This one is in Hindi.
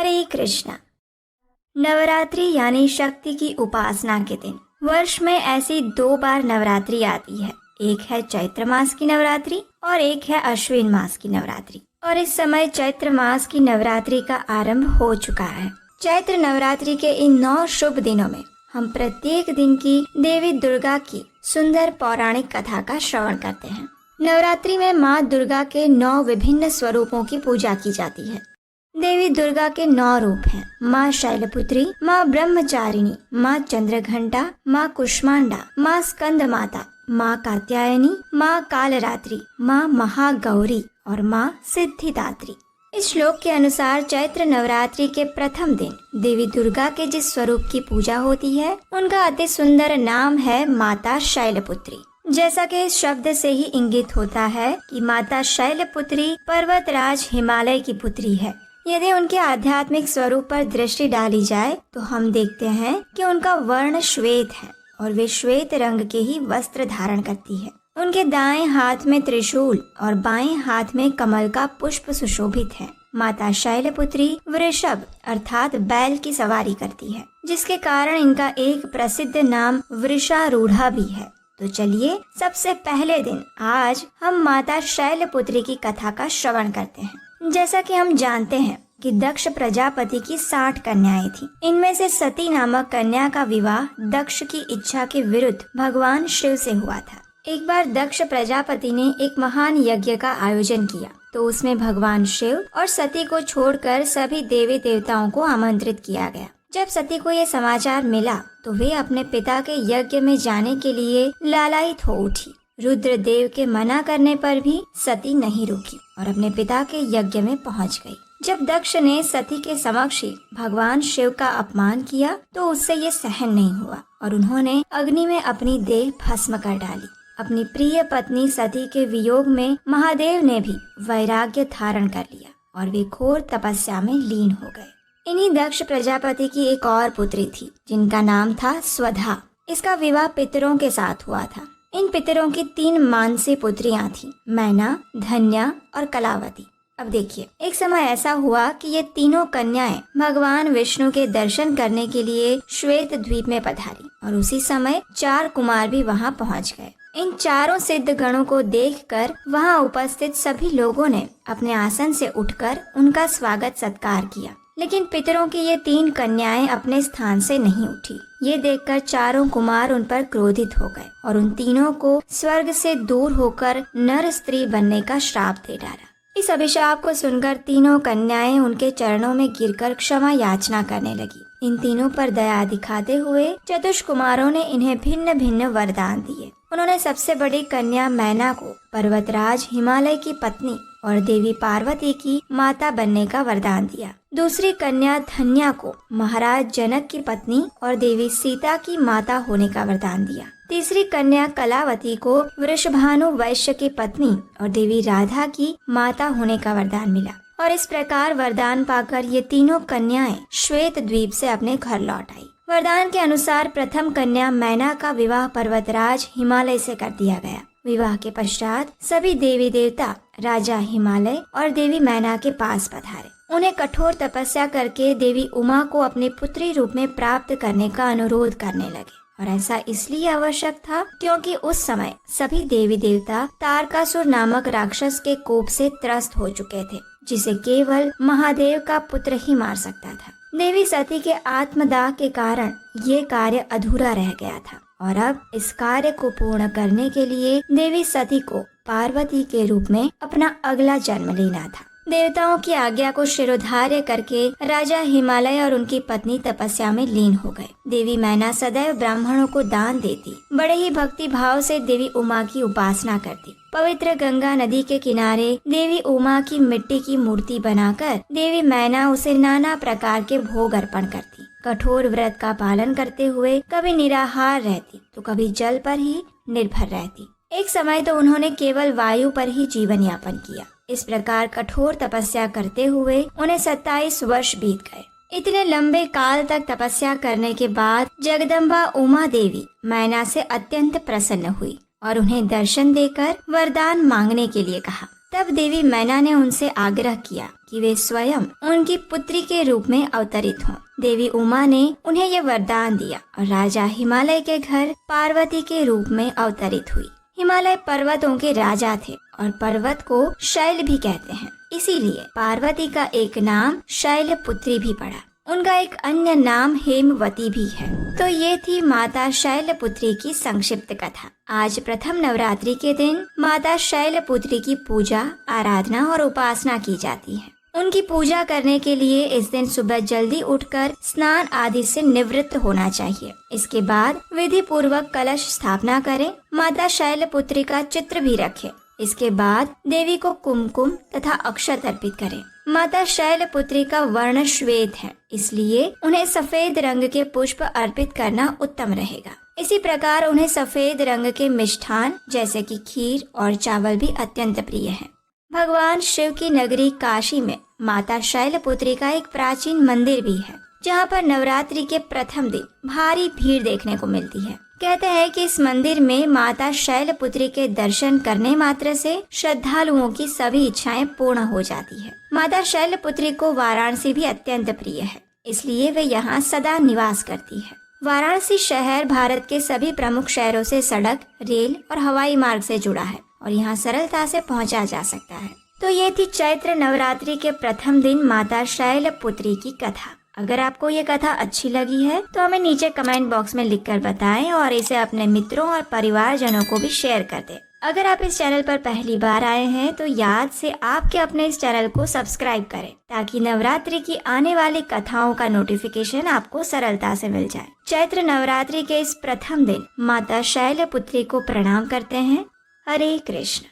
हरे कृष्णा। नवरात्रि यानी शक्ति की उपासना के दिन। वर्ष में ऐसी 2 बार नवरात्रि आती है। एक है चैत्र मास की नवरात्रि और एक है अश्विन मास की नवरात्रि। और इस समय चैत्र मास की नवरात्रि का आरंभ हो चुका है। चैत्र नवरात्रि के इन 9 शुभ दिनों में हम प्रत्येक दिन की देवी दुर्गा की सुंदर पौराणिक कथा का श्रवण करते हैं। नवरात्रि में माँ दुर्गा के 9 विभिन्न स्वरूपों की पूजा की जाती है। देवी दुर्गा के 9 रूप हैं। माँ शैलपुत्री, माँ ब्रह्मचारिणी, माँ चंद्रघंटा, माँ कुष्मांडा, माँ स्कंद माता, माँ कात्यायनी, माँ कालरात्रि, माँ महागौरी और माँ सिद्धिदात्री। इस श्लोक के अनुसार चैत्र नवरात्रि के प्रथम दिन देवी दुर्गा के जिस स्वरूप की पूजा होती है उनका अति सुंदर नाम है माता शैलपुत्री। जैसा कि इस शब्द से ही इंगित होता है कि माता शैलपुत्री पर्वतराज हिमालय की पुत्री है। यदि उनके आध्यात्मिक स्वरूप पर दृष्टि डाली जाए तो हम देखते हैं कि उनका वर्ण श्वेत है और वे श्वेत रंग के ही वस्त्र धारण करती है। उनके दाएं हाथ में त्रिशूल और बाएं हाथ में कमल का पुष्प सुशोभित है। माता शैलपुत्री वृषभ अर्थात बैल की सवारी करती है, जिसके कारण इनका एक प्रसिद्ध नाम वृषारूढ़ा भी है। तो चलिए सबसे पहले दिन आज हम माता शैलपुत्री की कथा का श्रवण करते हैं। जैसा कि हम जानते हैं कि दक्ष प्रजापति की 60 कन्याएं थीं। इनमें से सती नामक कन्या का विवाह दक्ष की इच्छा के विरुद्ध भगवान शिव से हुआ था। एक बार दक्ष प्रजापति ने एक महान यज्ञ का आयोजन किया तो उसमें भगवान शिव और सती को छोड़कर सभी देवी देवताओं को आमंत्रित किया गया। जब सती को ये समाचार मिला तो वे अपने पिता के यज्ञ में जाने के लिए लालायित हो उठी। रुद्र देव के मना करने पर भी सती नहीं रुकी और अपने पिता के यज्ञ में पहुंच गई। जब दक्ष ने सती के समक्ष ही भगवान शिव का अपमान किया तो उससे ये सहन नहीं हुआ और उन्होंने अग्नि में अपनी देह भस्म कर डाली। अपनी प्रिय पत्नी सती के वियोग में महादेव ने भी वैराग्य धारण कर लिया और वे घोर तपस्या में लीन हो गए। इन्हीं दक्ष प्रजापति की एक और पुत्री थी जिनका नाम था स्वधा। इसका विवाह पितरों के साथ हुआ था। इन पितरों की 3 मानसी पुत्रियां थीं, मैना, धन्या और कलावती। अब देखिए, एक समय ऐसा हुआ कि ये तीनों कन्याएं भगवान विष्णु के दर्शन करने के लिए श्वेत द्वीप में पधारी और उसी समय 4 कुमार भी वहां पहुंच गए। इन चारों सिद्ध गणों को देखकर वहां उपस्थित सभी लोगों ने अपने आसन से उठकर उनका स्वागत सत्कार किया, लेकिन पितरों की ये 3 कन्याएं अपने स्थान से नहीं उठी। ये देखकर चारों कुमार उन पर क्रोधित हो गए और उन तीनों को स्वर्ग से दूर होकर नर स्त्री बनने का श्राप दे डाला। इस अभिशाप को सुनकर तीनों कन्याएं उनके चरणों में गिरकर क्षमा याचना करने लगी। इन तीनों पर दया दिखाते हुए चतुष कुमारों ने इन्हें भिन्न भिन्न वरदान दिए। उन्होंने सबसे बड़ी कन्या मैना को पर्वतराज हिमालय की पत्नी और देवी पार्वती की माता बनने का वरदान दिया। दूसरी कन्या धन्या को महाराज जनक की पत्नी और देवी सीता की माता होने का वरदान दिया। तीसरी कन्या कलावती को वृषभानु वैश्य की पत्नी और देवी राधा की माता होने का वरदान मिला। और इस प्रकार वरदान पाकर ये तीनों कन्याएं श्वेत द्वीप से अपने घर लौट आई। वरदान के अनुसार प्रथम कन्या मैना का विवाह पर्वतराज हिमालय से कर दिया गया। विवाह के पश्चात सभी देवी देवता राजा हिमालय और देवी मैना के पास पधारे। उन्हें कठोर तपस्या करके देवी उमा को अपने पुत्री रूप में प्राप्त करने का अनुरोध करने लगे और ऐसा इसलिए आवश्यक था क्योंकि उस समय सभी देवी देवता तारकासुर नामक राक्षस के कोप से त्रस्त हो चुके थे, जिसे केवल महादेव का पुत्र ही मार सकता था। देवी सती के आत्मदाह के कारण ये कार्य अधूरा रह गया था और अब इस कार्य को पूर्ण करने के लिए देवी सती को पार्वती के रूप में अपना अगला जन्म लेना था। देवताओं की आज्ञा को शिरोधार्य करके राजा हिमालय और उनकी पत्नी तपस्या में लीन हो गए। देवी मैना सदैव ब्राह्मणों को दान देती, बड़े ही भक्ति भाव से देवी उमा की उपासना करती। पवित्र गंगा नदी के किनारे देवी उमा की मिट्टी की मूर्ति बनाकर देवी मैना उसे नाना प्रकार के भोग अर्पण करती। कठोर व्रत का पालन करते हुए कभी निराहार रहती तो कभी जल पर ही निर्भर रहती। एक समय तो उन्होंने केवल वायु पर ही जीवन यापन किया। इस प्रकार कठोर तपस्या करते हुए उन्हें 27 वर्ष बीत गए। इतने लंबे काल तक तपस्या करने के बाद जगदम्बा उमा देवी मैना से अत्यंत प्रसन्न हुई और उन्हें दर्शन देकर वरदान मांगने के लिए कहा। तब देवी मैना ने उनसे आग्रह किया कि वे स्वयं उनकी पुत्री के रूप में अवतरित हों। देवी उमा ने उन्हें ये वरदान दिया और राजा हिमालय के घर पार्वती के रूप में अवतरित हुई। हिमालय पर्वतों के राजा थे और पर्वत को शैल भी कहते हैं, इसीलिए पार्वती का एक नाम शैलपुत्री भी पड़ा। उनका एक अन्य नाम हेमवती भी है। तो ये थी माता शैलपुत्री की संक्षिप्त कथा। आज प्रथम नवरात्रि के दिन माता शैलपुत्री की पूजा, आराधना और उपासना की जाती है। उनकी पूजा करने के लिए इस दिन सुबह जल्दी उठकर स्नान आदि से निवृत्त होना चाहिए। इसके बाद विधि पूर्वक कलश स्थापना करें। माता शैलपुत्री का चित्र भी रखें। इसके बाद देवी को कुमकुम तथा अक्षत अर्पित करें। माता शैलपुत्री का वर्ण श्वेत है, इसलिए उन्हें सफेद रंग के पुष्प अर्पित करना उत्तम रहेगा। इसी प्रकार उन्हें सफेद रंग के मिष्ठान जैसे कि खीर और चावल भी अत्यंत प्रिय है। भगवान शिव की नगरी काशी में माता शैलपुत्री का एक प्राचीन मंदिर भी है, जहाँ पर नवरात्रि के प्रथम दिन भारी भीड़ देखने को मिलती है। कहते हैं कि इस मंदिर में माता शैलपुत्री के दर्शन करने मात्र से श्रद्धालुओं की सभी इच्छाएं पूर्ण हो जाती है। माता शैलपुत्री को वाराणसी भी अत्यंत प्रिय है, इसलिए वे यहाँ सदा निवास करती है। वाराणसी शहर भारत के सभी प्रमुख शहरों से सड़क, रेल और हवाई मार्ग से जुड़ा है और यहाँ सरलता से पहुँचा जा सकता है। तो ये थी चैत्र नवरात्रि के प्रथम दिन माता शैलपुत्री की कथा। अगर आपको ये कथा अच्छी लगी है तो हमें नीचे कमेंट बॉक्स में लिखकर बताएं और इसे अपने मित्रों और परिवारजनों को भी शेयर कर दें। अगर आप इस चैनल पर पहली बार आए हैं तो याद से आपके अपने इस चैनल को सब्सक्राइब करें, ताकि नवरात्रि की आने वाली कथाओं का नोटिफिकेशन आपको सरलता से मिल जाए। चैत्र नवरात्रि के इस प्रथम दिन माता शैलपुत्री को प्रणाम करते हैं। हरे कृष्ण।